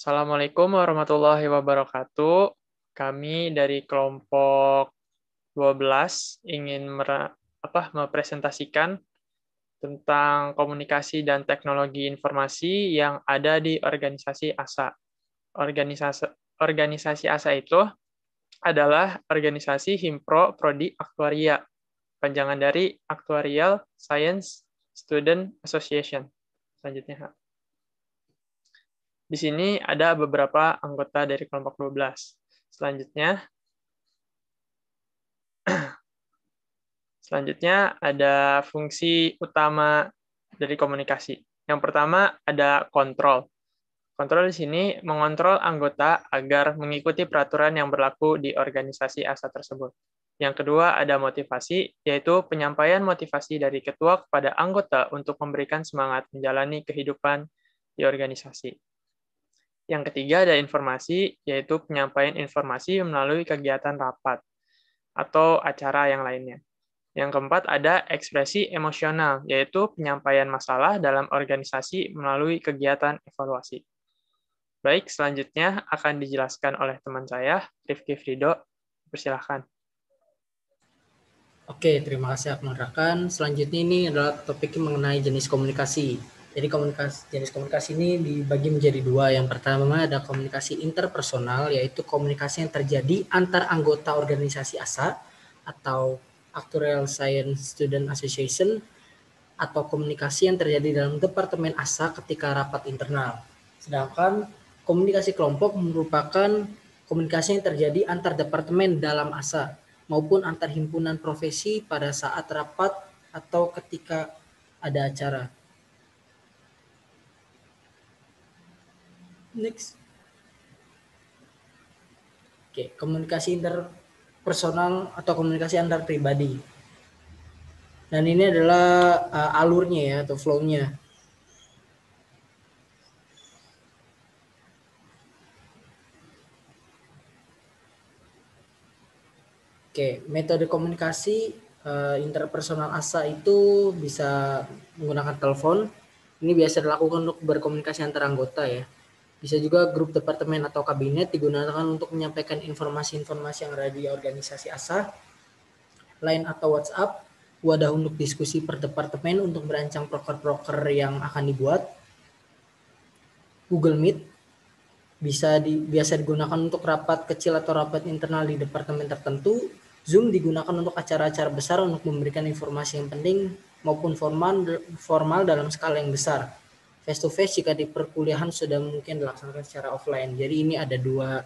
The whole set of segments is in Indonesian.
Assalamualaikum warahmatullahi wabarakatuh. Kami dari kelompok 12 ingin mempresentasikan tentang komunikasi dan teknologi informasi yang ada di organisasi ASA. Organisasi ASA itu adalah organisasi Himpro Prodi Aktuaria, panjangan dari Actuarial Science Student Association. Selanjutnya, di sini ada beberapa anggota dari kelompok 12. Selanjutnya ada fungsi utama dari komunikasi. Yang pertama ada kontrol. Kontrol di sini mengontrol anggota agar mengikuti peraturan yang berlaku di organisasi ASA tersebut. Yang kedua ada motivasi, yaitu penyampaian motivasi dari ketua kepada anggota untuk memberikan semangat menjalani kehidupan di organisasi. Yang ketiga ada informasi, yaitu penyampaian informasi melalui kegiatan rapat atau acara yang lainnya. Yang keempat ada ekspresi emosional, yaitu penyampaian masalah dalam organisasi melalui kegiatan evaluasi. Baik, selanjutnya akan dijelaskan oleh teman saya, Rifki Frido. Persilahkan. Oke, terima kasih Akmal Rakan. Selanjutnya ini adalah topik mengenai jenis komunikasi. Jadi jenis komunikasi ini dibagi menjadi dua. Yang pertama ada komunikasi interpersonal, yaitu komunikasi yang terjadi antar anggota organisasi ASA atau Actuarial Science Student Association, atau komunikasi yang terjadi dalam departemen ASA ketika rapat internal. Sedangkan komunikasi kelompok merupakan komunikasi yang terjadi antar departemen dalam ASA maupun antar himpunan profesi pada saat rapat atau ketika ada acara. Next. Oke, komunikasi interpersonal atau komunikasi antar pribadi. Dan ini adalah alurnya ya atau flow-nya. Oke, metode komunikasi interpersonal ASA itu bisa menggunakan telepon. Ini biasa dilakukan untuk berkomunikasi antar anggota ya. Bisa juga grup departemen atau kabinet digunakan untuk menyampaikan informasi-informasi yang ada di organisasi ASA. Line atau WhatsApp, wadah untuk diskusi per departemen untuk merancang proker-proker yang akan dibuat. Google Meet biasa digunakan untuk rapat kecil atau rapat internal di departemen tertentu. Zoom digunakan untuk acara-acara besar untuk memberikan informasi yang penting maupun formal dalam skala yang besar. Face to face jika di perkuliahan sudah mungkin dilaksanakan secara offline. Jadi ini ada dua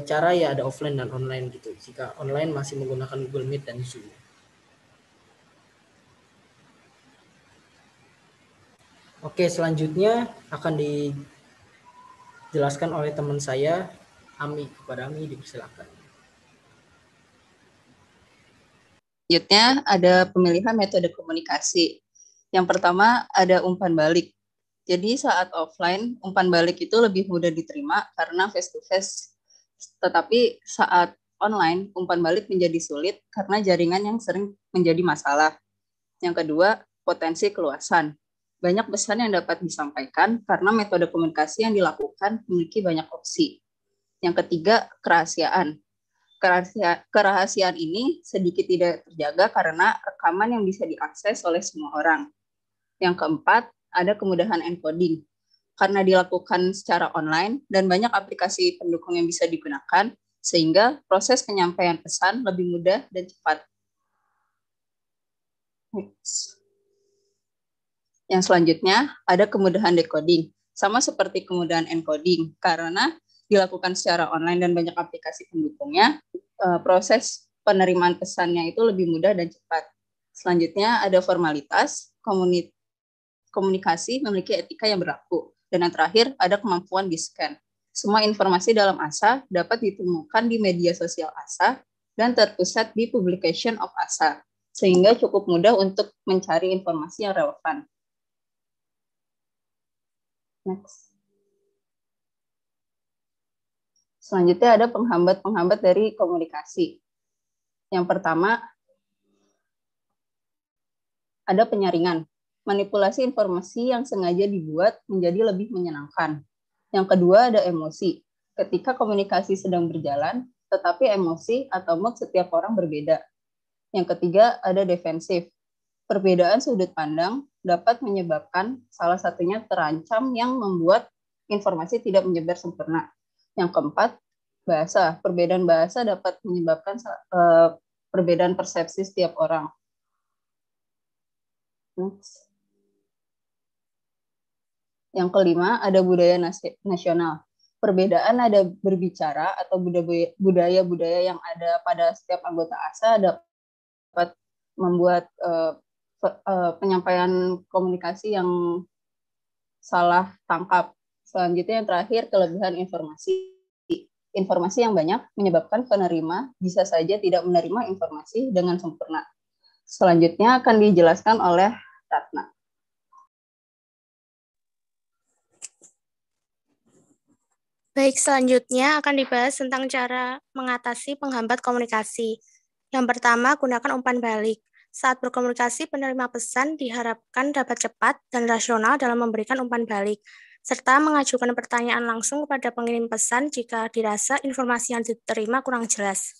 cara ya, ada offline dan online gitu. Jika online masih menggunakan Google Meet dan Zoom. Oke, selanjutnya akan dijelaskan oleh teman saya, Ami. Kepada Ami dipersilakan. Selanjutnya ada pemilihan metode komunikasi. Yang pertama ada umpan balik. Jadi saat offline, umpan balik itu lebih mudah diterima karena face to face. Tetapi saat online, umpan balik menjadi sulit karena jaringan yang sering menjadi masalah. Yang kedua, potensi keluasan. Banyak pesan yang dapat disampaikan karena metode komunikasi yang dilakukan memiliki banyak opsi. Yang ketiga, kerahasiaan. Kerahasiaan ini sedikit tidak terjaga karena rekaman yang bisa diakses oleh semua orang. Yang keempat, ada kemudahan encoding. Karena dilakukan secara online dan banyak aplikasi pendukung yang bisa digunakan, sehingga proses penyampaian pesan lebih mudah dan cepat. Yang selanjutnya, ada kemudahan decoding. Sama seperti kemudahan encoding, karena dilakukan secara online dan banyak aplikasi pendukungnya, proses penerimaan pesannya itu lebih mudah dan cepat. Selanjutnya ada formalitas, komunikasi memiliki etika yang berlaku. Dan yang terakhir ada kemampuan di-scan. Semua informasi dalam ASA dapat ditemukan di media sosial ASA dan terpusat di publication of ASA, sehingga cukup mudah untuk mencari informasi yang relevan. Next. Selanjutnya ada penghambat-penghambat dari komunikasi. Yang pertama, ada penyaringan. manipulasi informasi yang sengaja dibuat menjadi lebih menyenangkan. Yang kedua ada emosi. Ketika komunikasi sedang berjalan, tetapi emosi atau mood setiap orang berbeda. Yang ketiga ada defensif. Perbedaan sudut pandang dapat menyebabkan salah satunya terancam yang membuat informasi tidak menyebar sempurna. Yang keempat, bahasa. Perbedaan bahasa dapat menyebabkan perbedaan persepsi setiap orang. Next. Yang kelima, ada budaya nasional. Perbedaan ada berbicara atau budaya-budaya yang ada pada setiap anggota ASA dapat membuat penyampaian komunikasi yang salah tangkap. Selanjutnya yang terakhir, kelebihan informasi. Informasi yang banyak menyebabkan penerima bisa saja tidak menerima informasi dengan sempurna. Selanjutnya akan dijelaskan oleh Ratna. Baik, selanjutnya akan dibahas tentang cara mengatasi penghambat komunikasi. Yang pertama, gunakan umpan balik. Saat berkomunikasi, penerima pesan diharapkan dapat cepat dan rasional dalam memberikan umpan balik, serta mengajukan pertanyaan langsung kepada pengirim pesan jika dirasa informasi yang diterima kurang jelas.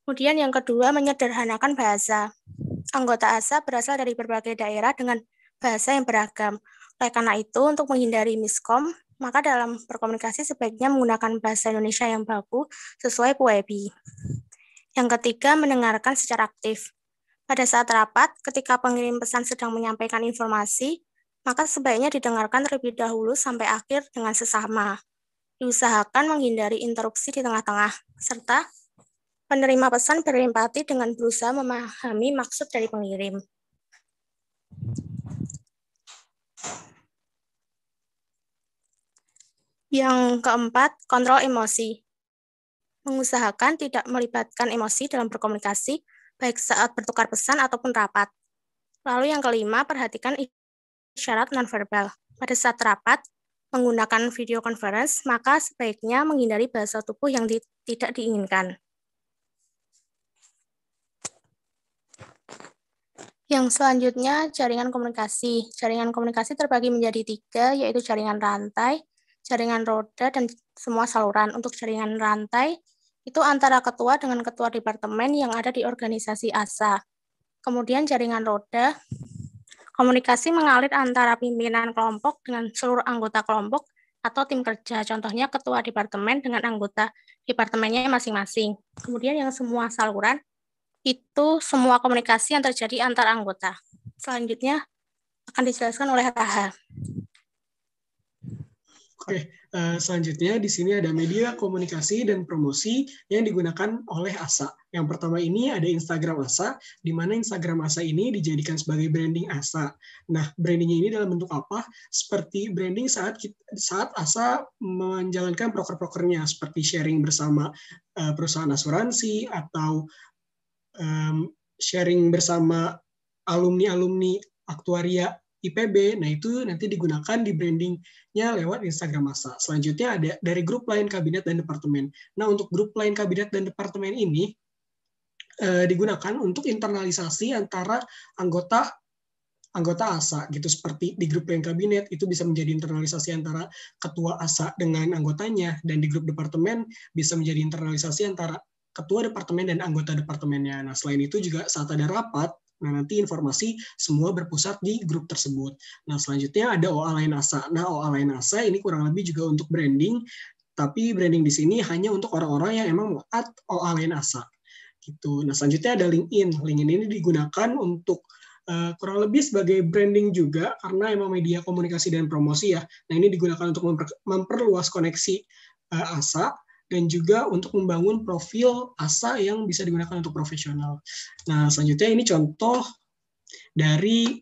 Kemudian yang kedua, menyederhanakan bahasa. Anggota ASA berasal dari berbagai daerah dengan bahasa yang beragam. Oleh karena itu, untuk menghindari miskom, maka dalam berkomunikasi sebaiknya menggunakan bahasa Indonesia yang baku sesuai PUEBI. Yang ketiga, mendengarkan secara aktif. Pada saat rapat, ketika pengirim pesan sedang menyampaikan informasi, maka sebaiknya didengarkan terlebih dahulu sampai akhir dengan sesama. Diusahakan menghindari interupsi di tengah-tengah, serta penerima pesan berempati dengan berusaha memahami maksud dari pengirim. Yang keempat, kontrol emosi. Mengusahakan tidak melibatkan emosi dalam berkomunikasi, baik saat bertukar pesan ataupun rapat. Lalu yang kelima, perhatikan isyarat nonverbal. Pada saat rapat, menggunakan video conference, maka sebaiknya menghindari bahasa tubuh yang tidak diinginkan. Yang selanjutnya, jaringan komunikasi. Jaringan komunikasi terbagi menjadi 3, yaitu jaringan rantai, jaringan roda, dan semua saluran. Untuk jaringan rantai, itu antara ketua dengan ketua departemen yang ada di organisasi ASA. Kemudian jaringan roda, komunikasi mengalir antara pimpinan kelompok dengan seluruh anggota kelompok atau tim kerja. Contohnya ketua departemen dengan anggota departemennya masing-masing. Kemudian yang semua saluran, itu semua komunikasi yang terjadi antar anggota. Selanjutnya akan dijelaskan oleh Raha. Oke, selanjutnya di sini ada media komunikasi dan promosi yang digunakan oleh ASA. Yang pertama ini ada Instagram ASA, di mana Instagram ASA ini dijadikan sebagai branding ASA. Nah, brandingnya ini dalam bentuk apa? Seperti branding saat ASA menjalankan proker-prokernya, seperti sharing bersama perusahaan asuransi, atau sharing bersama alumni-alumni aktuaria IPB. Nah, itu nanti digunakan di brandingnya lewat Instagram ASA. Selanjutnya ada dari grup lain kabinet dan departemen. Nah, untuk grup lain kabinet dan departemen ini digunakan untuk internalisasi antara anggota ASA gitu, seperti di grup lain kabinet itu bisa menjadi internalisasi antara ketua ASA dengan anggotanya, dan di grup departemen bisa menjadi internalisasi antara ketua departemen dan anggota departemennya. Nah, selain itu juga saat ada rapat, nah nanti informasi semua berpusat di grup tersebut. Nah, selanjutnya ada OA lain ASA. Nah, OA lain ASA ini kurang lebih juga untuk branding, tapi branding di sini hanya untuk orang-orang yang emang mau add OA lain ASA. Gitu. Nah, selanjutnya ada LinkedIn. LinkedIn ini digunakan untuk kurang lebih sebagai branding juga, karena emang media komunikasi dan promosi ya. Nah, ini digunakan untuk memperluas koneksi ASA, dan juga untuk membangun profil ASA yang bisa digunakan untuk profesional. Nah, selanjutnya ini contoh dari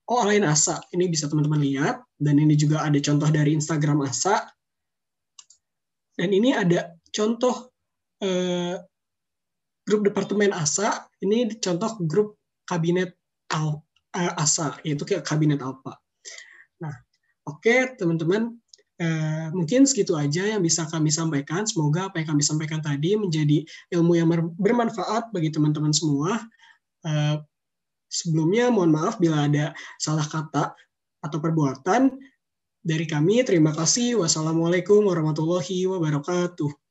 OA lain ASA. Ini bisa teman-teman lihat, dan ini juga ada contoh dari Instagram ASA. Dan ini ada contoh grup departemen ASA, ini contoh grup kabinet ASA, yaitu kabinet ALPA. Nah, oke teman-teman, mungkin segitu aja yang bisa kami sampaikan. Semoga apa yang kami sampaikan tadi menjadi ilmu yang bermanfaat bagi teman-teman semua. Sebelumnya mohon maaf bila ada salah kata atau perbuatan. Dari kami terima kasih. Wassalamualaikum warahmatullahi wabarakatuh.